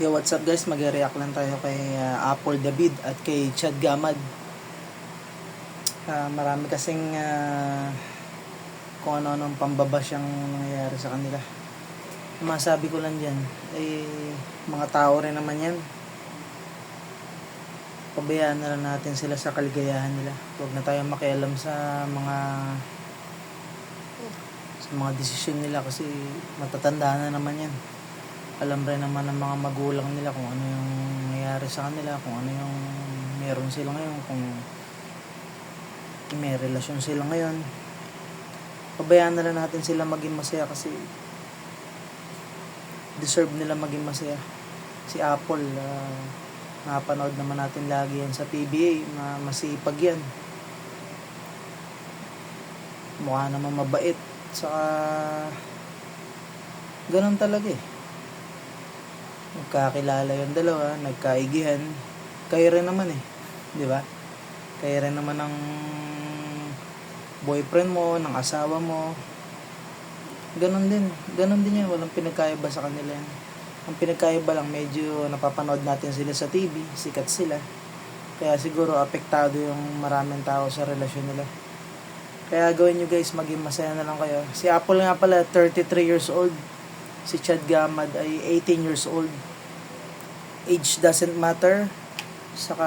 Yo, what's up guys? Mag-react lang tayo kay Apple David at kay Chad Gamad. Marami kasing kung ano-anong pambabash ang nangyayari sa kanila. Masabi ko lang dyan, mga tao rin naman yan. Pabayaan na lang natin sila sa kaligayahan nila. Huwag na tayo makialam sa mga desisyon nila kasi matatanda na naman yan. Alam rin naman ng mga magulang nila kung ano yung nangyayari sa kanila, kung ano yung meron sila ngayon, kung may relasyon sila ngayon. Pabayaan na lang natin sila maging masaya kasi deserve nila maging masaya. Si Apple, napanood naman natin lagi yan sa PBA, masipag yan. Mukha naman mabait, saka ganun talaga Nagkakilala yung dalawa, nagkaigihan. Kayo rin naman di ba? Kayo rin naman ng boyfriend mo, ng asawa mo. Ganon din yan, walang pinagkaiba sa kanila yan. Ang pinagkaiba lang, medyo napapanood natin sila sa TV, sikat sila. Kaya siguro apektado yung maraming tao sa relasyon nila. Kaya gawin nyo guys, maging masaya na lang kayo. Si Apple nga pala, 33 years old. Si Chad Gamad ay 18 years old. Age doesn't matter. Saka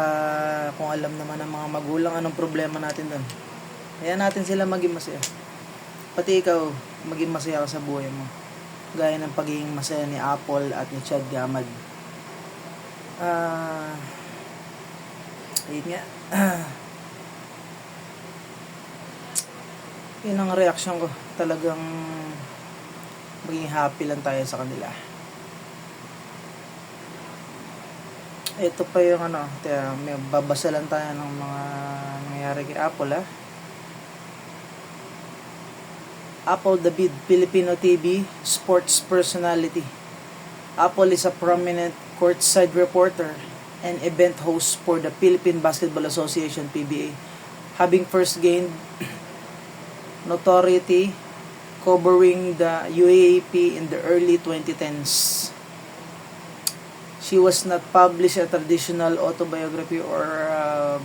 kung alam naman ng mga magulang anong problema natin doon. Kaya natin sila maging masaya. Pati ikaw, maging masaya ka sa buhay mo. Gaya ng pagiging masaya ni Apple at ni Chad Gamad. Yun nga. Yun ang reaction ko. Talagang maging happy lang tayo sa kanila. Ito pa yung may babasa lang tayo ng mga nangyari kay Apple Apple David, Filipino TV, sports personality. Apple is a prominent courtside reporter and event host for the Philippine Basketball Association PBA, having first gained notoriety covering the UAAP in the early 2010s. She was not published a traditional autobiography or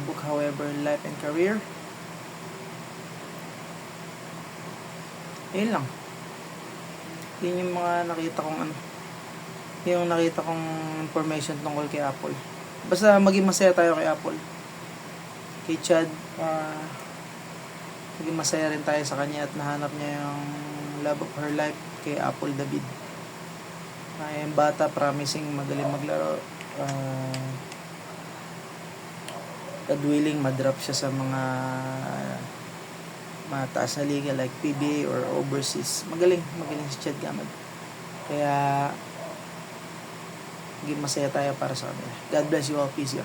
book, however, life and career. Yun lang. Yun yung mga nakita kong information tungkol kay Apple. Basta maging masaya tayo kay Apple. Kay Chad, maging masaya rin tayo sa kanya at nahanap niya yung love of her life kay Apple David. Yung bata, promising, magaling maglaro. God willing, madrop siya sa mga mataas na liga like PBA or overseas. Magaling si Chad Gamad. Kaya maging masaya tayo para sa kanila. God bless you all. Peace.